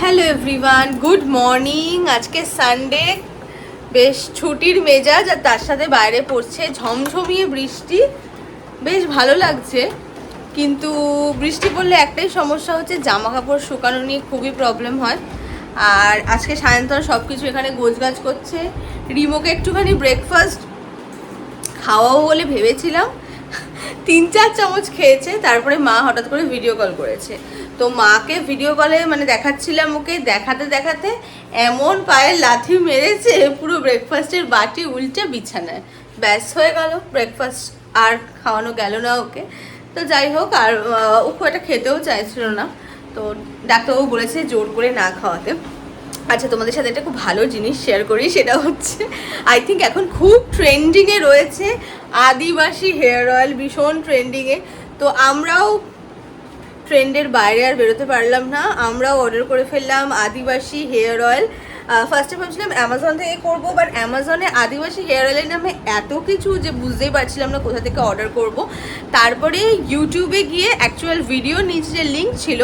Hello everyone, good morning. আজকে Sunday, বেশ ছুটির মেজাজ, আর তার সাথে বাইরে পড়ছে ঝমঝমিয়ে বৃষ্টি। বেশ ভালো লাগছে, কিন্তু বৃষ্টি পড়লে একটাই সমস্যা হচ্ছে জামা কাপড় শুকানো নিয়ে খুবই প্রবলেম হয়। আর আজকে সায়ন্তন সব কিছু এখানে গোছগাছ করছে। রিমোকে একটুখানি ব্রেকফাস্ট খাওয়াবো বলে ভেবেছিলাম, 3-4 চামচ খেয়েছে। তারপরে মা হঠাৎ করে ভিডিও কল করেছে, তো মাকে ভিডিও কলে মানে দেখাচ্ছিলাম, ওকে দেখাতে দেখাতে এমন পায়ে লাথি মেরেছে, পুরো ব্রেকফাস্টের বাটি উল্টে বিছানায়। ব্যাস হয়ে গেল ব্রেকফাস্ট, আর খাওয়ানো গেল না ওকে। তো যাই হোক, আর ও খুব একটা খেতেও চাইছিল না, তো ডাক্তারবাবু বলেছে জোর করে না খাওয়াতে। আচ্ছা, তোমাদের সাথে একটা খুব ভালো জিনিস শেয়ার করি, সেটা হচ্ছে আই থিঙ্ক এখন খুব ট্রেন্ডিংয়ে রয়েছে আদিবাসী হেয়ার অয়েল, ভীষণ ট্রেন্ডিংয়ে। তো আমরাও ট্রেন্ডের বাইরে আর বেরোতে পারলাম না, আমরাও অর্ডার করে ফেললাম আদিবাসী হেয়ার অয়েল। ফার্স্টে ভাবছিলাম অ্যামাজন থেকে করবো, বাট অ্যামাজনে আদিবাসী হেয়ার অয়েলের নামে এত কিছু যে বুঝতেই পারছিলাম না কোথা থেকে অর্ডার করব। তারপরে ইউটিউবে গিয়ে অ্যাকচুয়াল ভিডিও নিচে যে লিঙ্ক ছিল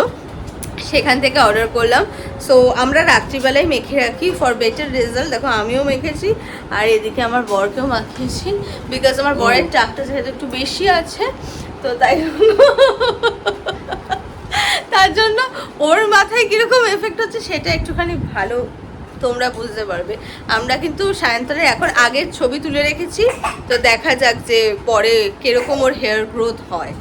সেখান থেকে অর্ডার করলাম। সো আমরা রাত্রিবেলায় মেখে রাখি ফর বেটার রেজাল্ট। দেখো আমিও মেখেছি, আর এদিকে আমার বরকেও মাখিয়েছি, বিকজ আমার বরের টাকটা যেহেতু একটু বেশি আছে, তো তাই তার জন্য ওর মাথায় কীরকম এফেক্ট হচ্ছে সেটা একটুখানি ভালো তোমরা বুঝতে পারবে। আমরা কিন্তু সায়ন্তনের এখন আগের ছবি তুলে রেখেছি, তো দেখা যাক যে পরে কিরকম ওর হেয়ার গ্রোথ হয়।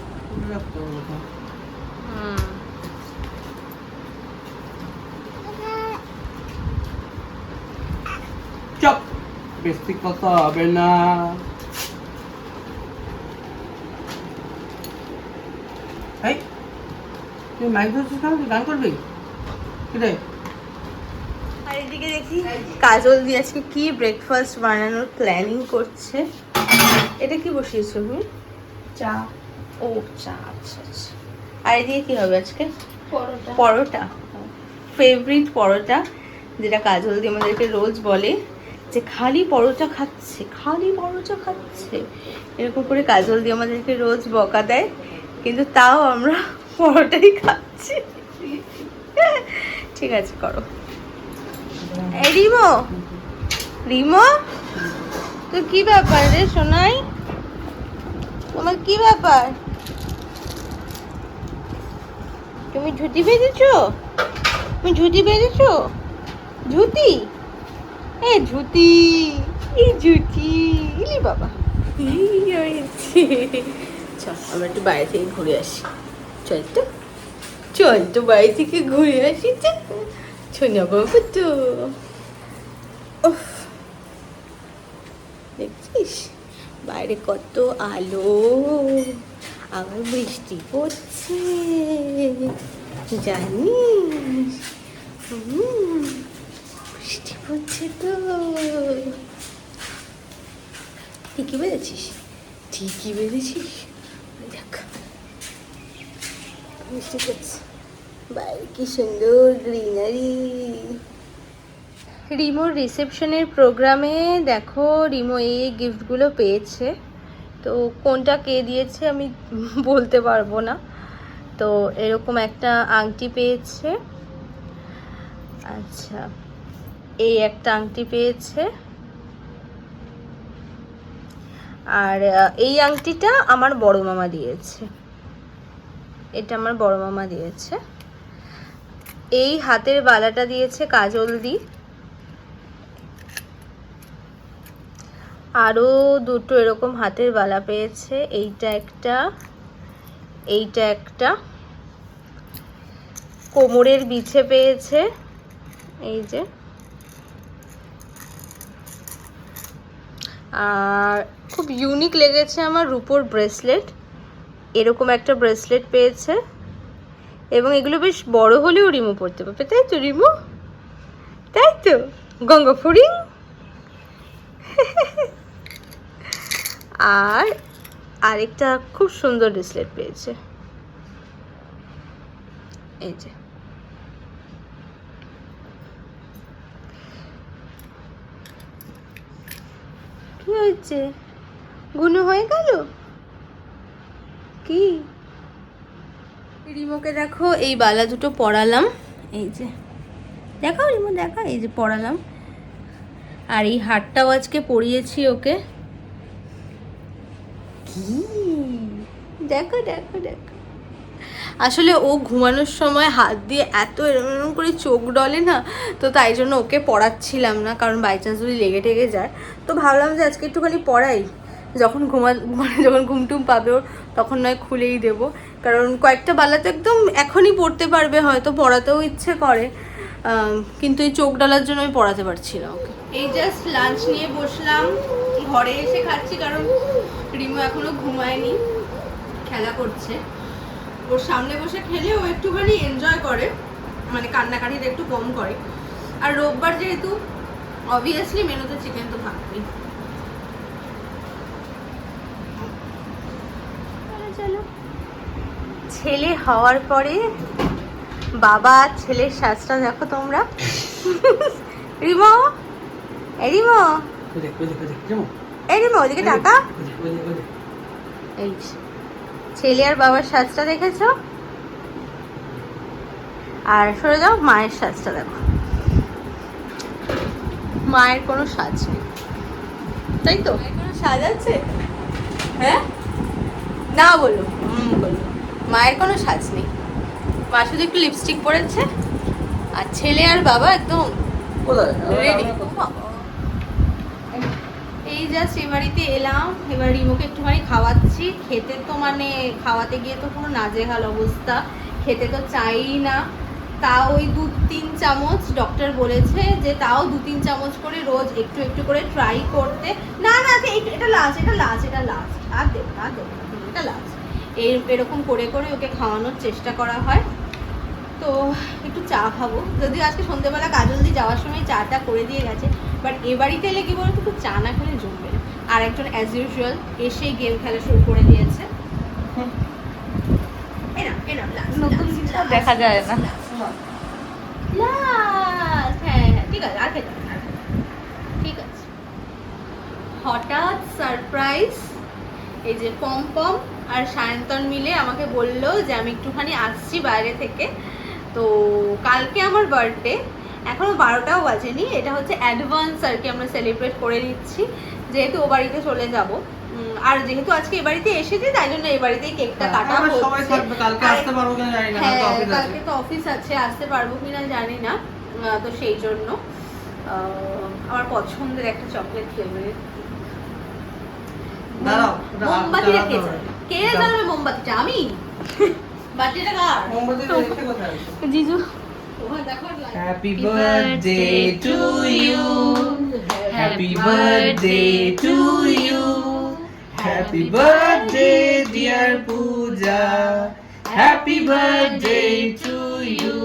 চপ, বেশি কথা হবে না। এই তুই মাইক ধরছিস কেন? তুই গান করবি কি রে? আর এদিকে দেখি কাজল দিয়ে আজকে কি ব্রেকফাস্ট বানানোর প্ল্যানিং করছে। এটা কি বসিয়েছো তুমি? চা। ও চা, আচ্ছা আচ্ছা। আর এদিকে কি হবে আজকে? পরোটা। পরোটা, ফেভারিট পরোটা, যেটা কাজল দিয়ে আমাদেরকে রোজ বলে যে খালি পরোটা খাচ্ছে, খালি পরোটা খাচ্ছে, এরকম করে কাজল দিয়ে আমাদেরকে রোজ বকা দেয়, কিন্তু তাও আমরা পরোটাই খাচ্ছি। ঠিক আছে, করো। এই রিমো, রিমো, তো কি ব্যাপার রে সোনাই, তোমার কি ব্যাপার? তুমি ঝুটি বেঁধেছো? তুমি ঝুটি বেঁধেছো? ঝুটি, এ ঝুটি, এই ঝুটি, ইলি বাবা, চল আমরা একটু বাইরে থেকে ঘুরে আসি। চল তো, চল তো বাইরে থেকে ঘুরে আসি তো, শোনা বাবু তো। উফ, দেখছিস বাইরে কত আলো, আবার বৃষ্টি পড়ছে জানিস। বৃষ্টি পড়ছে তো। ঠিকই বেঁধেছিস, ঠিকই বেঁধেছিস। দেখ বৃষ্টি পড়ছে, বাইরে কি সুন্দর গ্রিনারি। রিমোর রিসেপশনের প্রোগ্রামে দেখো রিমো এই গিফটগুলো পেয়েছে, তো কোনটা কে দিয়েছে আমি বলতে পারবো না। তো এরকম একটা আংটি পেয়েছে, আচ্ছা এই একটা আংটি পেয়েছে, আর এই আংটিটা আমার বড় মামা দিয়েছে, এটা আমার বড় মামা দিয়েছে। এই হাতের বালাটা দিয়েছে কাজল দি, আরও দুটো এরকম হাতের বালা পেয়েছে, এইটা একটা, এইটা একটা। কোমরের বিছে পেয়েছে, এই যে। আর খুব ইউনিক লেগেছে আমার রূপোর ব্রেসলেট, এরকম একটা ব্রেসলেট পেয়েছে, এবং এগুলো বেশ বড় হলেও রিমু পরতে পারবে, তাই তো রিমু? তাই তো গঙ্গা ফড়িং। আর আরেকটা খুব সুন্দর ব্রেসলেট পেয়েছে, এই যে। কি হয়েছে? গুনু হয়ে গেল কি? রিমোকে দেখো এই বালা দুটো পরালাম, এই যে দেখাও রিমো, দেখা, এই যে পরালাম। আর এই হারটাও আজকে পরিয়েছি ওকে। কি দেখো দেখো দেখো, আসলে ও ঘুমানোর সময় হাত দিয়ে এত এরম এরম করে চোখ ডলে না, তো তাই জন্য ওকে পড়াচ্ছিলাম না, কারণ বাই চান্স যদি লেগে টেগে যায়। তো ভাবলাম যে আজকে একটুখানি পড়াই, যখন মানে যখন ঘুমটুম পাবে ওর তখন নয় খুলেই দেবো, কারণ কয়েকটা বালা তো একদম এখনই পড়তে পারবে, হয়তো পড়াতেও ইচ্ছে করে, কিন্তু এই চোখ ডলার জন্য আমি পড়াতে পারছি না ওকে। এই জাস্ট লাঞ্চ নিয়ে বসলাম, ঘরে এসে খাচ্ছি, কারণ রিমো এখনো ঘুমায়নি, খেলা করছে। ওর সামনে বসে খেলে ও একটুখানি এনজয় করে, মানে কান্নাকাটিটা একটু কম করে। আর রোববার যেহেতু অবভিয়াসলি মেনুতে চিকেন তো থাকবেই। চলো, ছেলে হওয়ার পরে বাবা ছেলের সাজটা দেখো তোমরা। রিমো, এই রিমো, এই রিমো ওদিকে টাকা, এই ছেলে আর বাবার সাজটা দেখেছো? আর সরে যাও, মায়ের সাজটা দেখো। মায়ের কোনো সাজ নেই, তাই তো? কোনো সাজ আছে? হ্যাঁ না বলো, বলো। মায়ের কোনো সাজ নেই, মা শুধু একটু লিপস্টিক পরেছে, আর ছেলে আর বাবা একদম রেডি। এই জাস্ট এ বাড়িতে এলাম, এবার রিমোকে একটুখানি খাওয়াচ্ছি। খেতে তো মানে খাওয়াতে গিয়ে তো পুরো নাজেহাল অবস্থা, খেতে তো চাই না। তাও ওই 2-3 চামচ, ডক্টর বলেছে যে তাও 2-3 চামচ করে রোজ একটু একটু করে ট্রাই করতে। না না, এটা লাস্ট, এটা লাস্ট, এটা লাস্ট, আর দেবো না, দেবো না, এটা লাস্ট। এরকম করে করে ওকে খাওয়ানোর চেষ্টা করা হয়। তো একটু চা খাবো, যদিও আজকে সন্ধ্যেবেলা কাজল দি যাওয়ার সময় চাটা করে দিয়ে গেছে, বাট এ বাড়িতে এলে কি বলতো, একটু চা না খেলে জমবে না। আর একজন অ্যাজ ইউজুয়াল এসেই গেম খেলা শুরু করে দিয়েছে। নতুন কিছু দেখা যায় না। হ্যাঁ ঠিক আছে, আর খেতে হবে না, ঠিক আছে। হঠাৎ সারপ্রাইজ, এই যে পম আর সায়ন্তন মিলে আমাকে বললো যে আমি একটুখানি আসছি বাইরে থেকে। তো কালকে আমার বার্থডে, এখনো 12টাও বাজেনি, এটা হচ্ছে অ্যাডভান্স আর কি, আমরা সেলিব্রেট করে নিচ্ছি, যেহেতু ও বাড়িতে চলে যাব। আর যেহেতু আজকে এ বাড়িতে এসেছি, তাই জন্য এ বাড়িতেই কেকটা কাটা হচ্ছে। কালকে তো অফিস আছে, আসতে পারবো কিনা জানি না, তো সেই জন্য আমার পছন্দের একটা চকলেট ফ্লেভারের মোমবাতি রেখে কে জানবে মোমবাতিটা, আমি বার্থডেটা কার জিজু। Happy birthday to you, happy birthday to you, happy birthday dear Puja, happy birthday to you.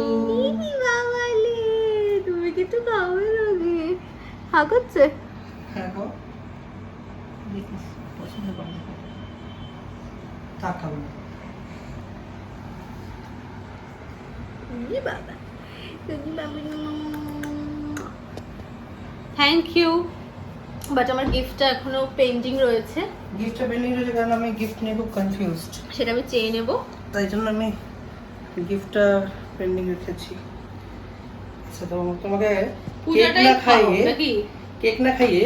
বাবালে তুমি কি তো খাবে নাকি? হা করছে, হ্যাঁ গো, দেখিস পছন্দ করে না, তা খাবো না। বাবা থ্যাংক ইউ, বাট আমার গিফটটা এখনো পেন্ডিং রয়েছে। গিফটটা পেন্ডিং রয়েছে কারণ আমি গিফট নিয়ে খুব কনফিউজড, সেটা আমি চেয়ে নেব, তাই জন্য আমি গিফটটা পেন্ডিং রেখেছি। আচ্ছা, তো তোমাকে কেক না খাইয়ে, কেক না খাইয়ে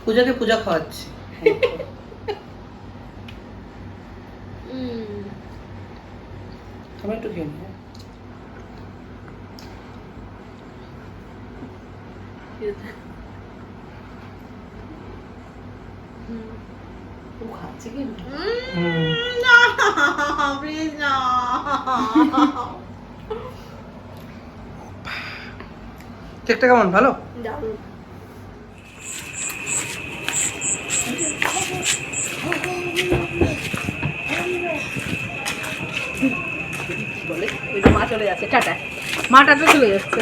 পূজাকে পূজা খাওয়াচ্ছি। তুমি একটু খেয়ে নিও। ও খাচ্ছে কিন্তু না, প্লিজ না। কেকটা কেমন, ভালো? দারুণ। বলে ওই যে মা চলে যাচ্ছে, টাটা, মা টাটা চলে যাচ্ছে,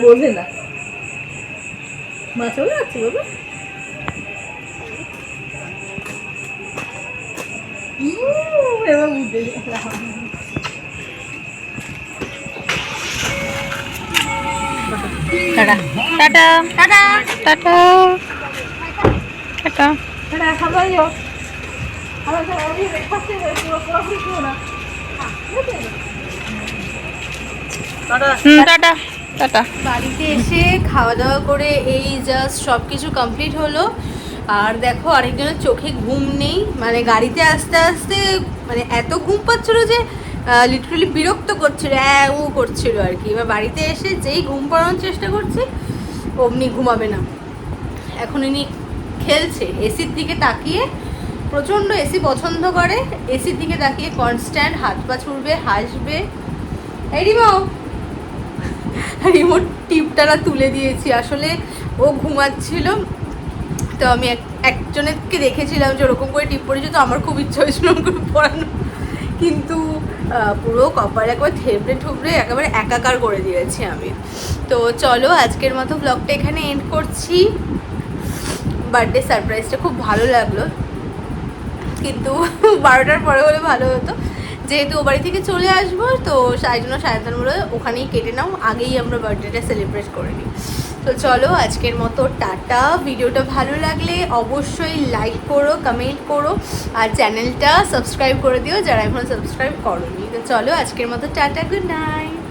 বোঝে না, মা চলে যাচ্ছে বাবা। এবার বুঝতে টাটা টাটা টাটা টাটা টাটা টাটা, খাবাইও। আমার ব্রেকফাস্টে পুরো পুরো না। টাটা। টাটা টাটা। বাড়িতে এসে খাওয়া দাওয়া করে এই জাস্ট সব কিছু কমপ্লিট হলো। আর দেখো আরেকজনের চোখে ঘুম নেই, মানে গাড়িতে আসতে আসতে মানে এত ঘুম পাচ্ছিল যে লিটারালি বিরক্ত করছিল, ও করছিল আর কি। এবার বাড়িতে এসে যেই ঘুম পাড়ানোর চেষ্টা করছি অমনি ঘুমাবে না। এখন ইনি খেলছে এসির দিকে তাকিয়ে, প্রচণ্ড এসি পছন্দ করে, এসির দিকে তাকিয়ে কনস্ট্যান্ট হাত পা ছুড়বে, হাসবে। এই রিমো, রিমোট টিপটারা তুলে দিয়েছি, আসলে ও ঘুমাচ্ছিল। তো আমি একজনেরকে দেখেছিলাম যে ওরকম করে টিপ পড়েছে, তো আমার খুব ইচ্ছা হয়েছিল ওরকম করে পড়ানো, কিন্তু পুরো কপাল একবার থেবড়ে ঠুবড়ে একেবারে একাকার করে দিয়েছি আমি। তো চলো আজকের মতো ব্লগটা এখানে এন্ড করছি। বার্থডে সারপ্রাইজটা খুব ভালো লাগলো, কিন্তু 12টার পরে হলে ভালো হতো, যেহেতু ও বাড়ি থেকে চলে আসবো, তো সাড়ে জন্য বলে ওখানেই কেটে নাও, আগেই আমরা বার্থডেটা সেলিব্রেট করে নিই। তো চলো আজকের মতো টাটা। ভিডিওটা ভালো লাগলে অবশ্যই লাইক করো, কমেন্ট করো, আর চ্যানেলটা সাবস্ক্রাইব করে দিও যারা এখন সাবস্ক্রাইব করোনি। তো চলো আজকের মতো টাটা, গুড নাইট।